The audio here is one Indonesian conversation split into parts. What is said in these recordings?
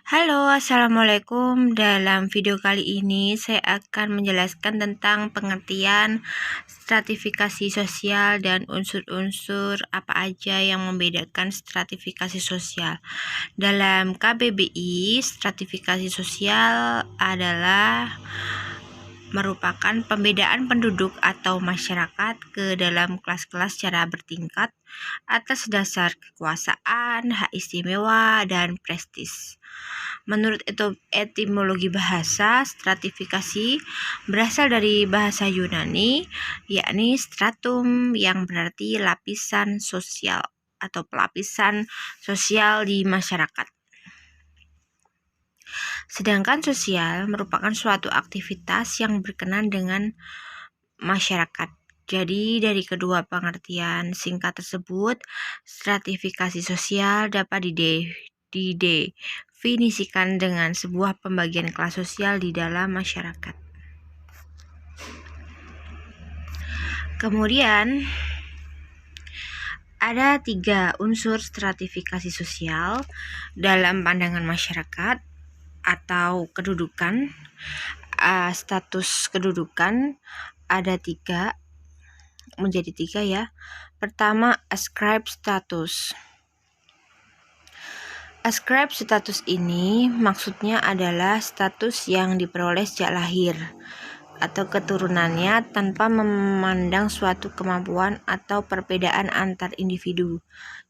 Halo, assalamualaikum. Dalam video kali ini saya akan menjelaskan tentang pengertian stratifikasi sosial dan unsur-unsur apa aja yang membedakan stratifikasi sosial. Dalam KBBI, stratifikasi sosial adalah merupakan pembedaan penduduk atau masyarakat ke dalam kelas-kelas secara bertingkat atas dasar kekuasaan, hak istimewa, dan prestis. Menurut etimologi bahasa, stratifikasi berasal dari bahasa Yunani, yakni stratum yang berarti lapisan sosial atau pelapisan sosial di masyarakat. Sedangkan sosial merupakan suatu aktivitas yang berkenan dengan masyarakat. Jadi dari kedua pengertian singkat tersebut, stratifikasi sosial dapat didefinisikan dengan sebuah pembagian kelas sosial di dalam masyarakat. Kemudian ada 3 unsur stratifikasi sosial dalam pandangan masyarakat atau kedudukan. Status kedudukan ada 3, menjadi 3 ya. Pertama, ascribe status. Ascribe status ini maksudnya adalah status yang diperoleh sejak lahir atau keturunannya tanpa memandang suatu kemampuan atau perbedaan antar individu.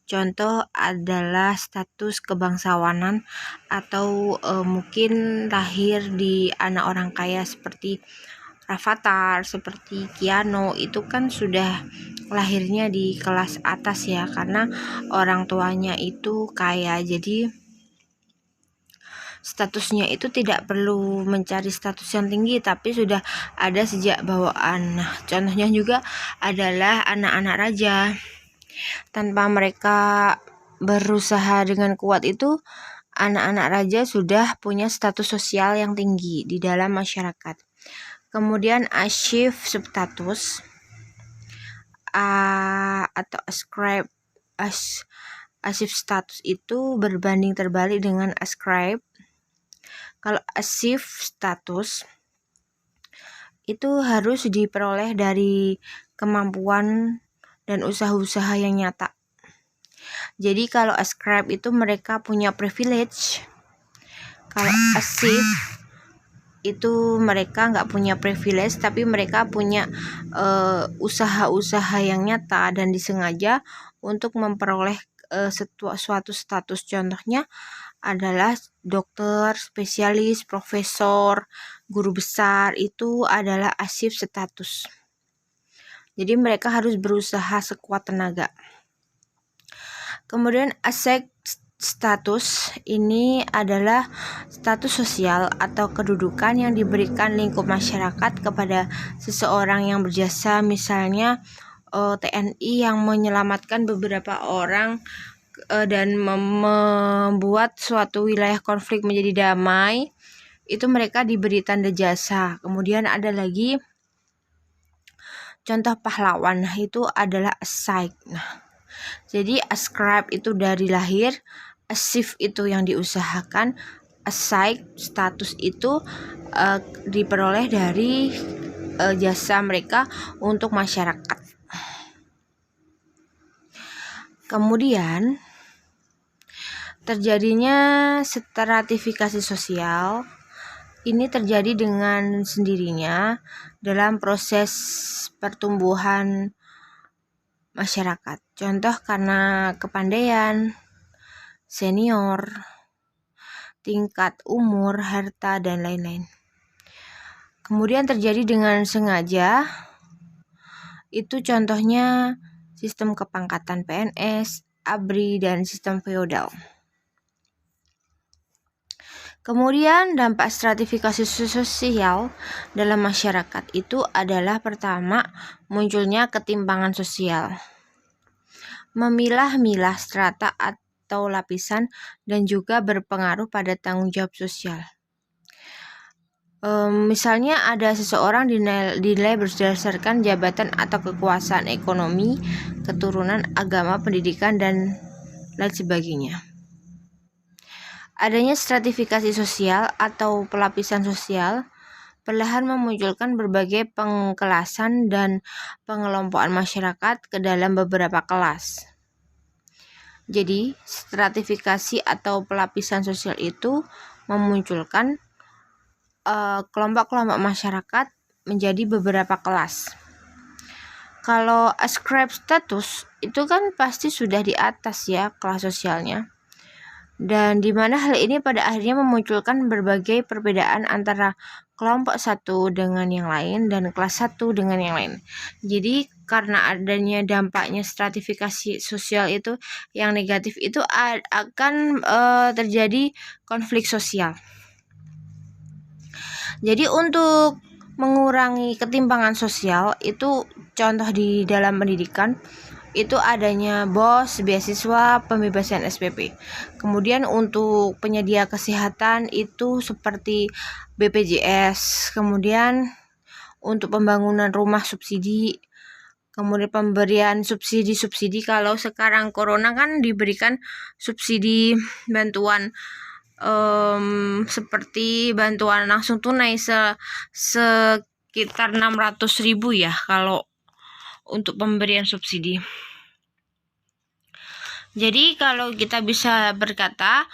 Contoh adalah status kebangsawanan atau mungkin lahir di anak orang kaya seperti Rafathar, seperti Keanu, itu kan sudah lahirnya di kelas atas ya, karena orang tuanya itu kaya. Jadi statusnya itu tidak perlu mencari status yang tinggi, tapi sudah ada sejak bawaan. Nah, contohnya juga adalah anak-anak raja. Tanpa mereka berusaha dengan kuat itu, anak-anak raja sudah punya status sosial yang tinggi di dalam masyarakat. Kemudian achieve status atau ascribe status itu berbanding terbalik dengan ascribe. Kalau achieve status itu harus diperoleh dari kemampuan dan usaha-usaha yang nyata. Jadi kalau ascribe itu mereka punya privilege. Kalau achieve itu mereka nggak punya privilege, tapi mereka punya usaha-usaha yang nyata dan disengaja untuk memperoleh suatu status. Contohnya adalah dokter, spesialis, profesor, guru besar, itu adalah achieve status. Jadi mereka harus berusaha sekuat tenaga. Kemudian asset status ini adalah status sosial atau kedudukan yang diberikan lingkup masyarakat kepada seseorang yang berjasa, misalnya TNI yang menyelamatkan beberapa orang dan membuat suatu wilayah konflik menjadi damai, itu mereka diberi tanda jasa. Kemudian ada lagi contoh pahlawan, itu adalah aside. Jadi ascribe itu dari lahir, achieve itu yang diusahakan, aside status itu diperoleh dari jasa mereka untuk masyarakat. Kemudian terjadinya stratifikasi sosial ini terjadi dengan sendirinya dalam proses pertumbuhan masyarakat. Contoh karena kepandaian, senior, tingkat umur, harta, dan lain-lain. Kemudian terjadi dengan sengaja, itu contohnya sistem kepangkatan PNS, ABRI, dan sistem feodal. Kemudian dampak stratifikasi sosial dalam masyarakat itu adalah pertama, munculnya ketimpangan sosial, memilah-milah strata atau lapisan, dan juga berpengaruh pada tanggung jawab sosial. Misalnya ada seseorang dinilai berdasarkan jabatan atau kekuasaan ekonomi, keturunan, agama, pendidikan, dan lain sebagainya. Adanya stratifikasi sosial atau pelapisan sosial perlahan memunculkan berbagai pengkelasan dan pengelompokan masyarakat ke dalam beberapa kelas. Jadi, stratifikasi atau pelapisan sosial itu memunculkan kelompok-kelompok masyarakat menjadi beberapa kelas. Kalau ascribe status itu kan pasti sudah di atas ya kelas sosialnya. Dan di mana hal ini pada akhirnya memunculkan berbagai perbedaan antara kelompok satu dengan yang lain dan kelas satu dengan yang lain. Jadi karena adanya dampaknya stratifikasi sosial itu yang negatif itu akan terjadi konflik sosial. Jadi untuk mengurangi ketimpangan sosial itu contoh di dalam pendidikan itu adanya BOS, beasiswa, pembebasan SPP. Kemudian untuk penyedia kesehatan itu seperti BPJS. Kemudian untuk pembangunan rumah subsidi. Kemudian pemberian subsidi kalau sekarang corona kan diberikan subsidi bantuan seperti bantuan langsung tunai sekitar 600.000 ya kalau untuk pemberian subsidi. Jadi kalau kita bisa berkata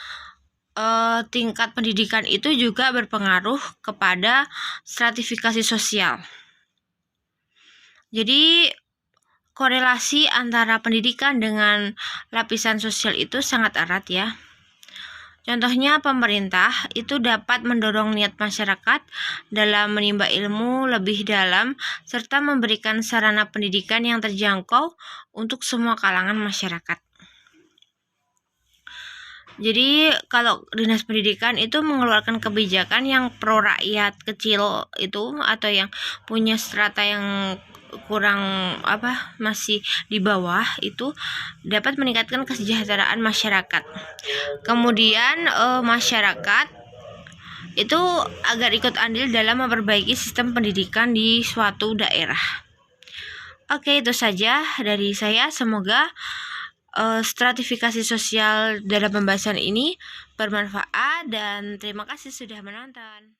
tingkat pendidikan itu juga berpengaruh kepada stratifikasi sosial. Jadi korelasi antara pendidikan dengan lapisan sosial itu sangat erat ya. Contohnya pemerintah itu dapat mendorong niat masyarakat dalam menimba ilmu lebih dalam serta memberikan sarana pendidikan yang terjangkau untuk semua kalangan masyarakat. Jadi kalau Dinas Pendidikan itu mengeluarkan kebijakan yang pro rakyat kecil itu atau yang punya strata yang kurang masih di bawah itu dapat meningkatkan kesejahteraan masyarakat. Kemudian masyarakat itu agar ikut andil dalam memperbaiki sistem pendidikan di suatu daerah. Oke, itu saja dari saya. Semoga stratifikasi sosial dalam pembahasan ini bermanfaat dan terima kasih sudah menonton.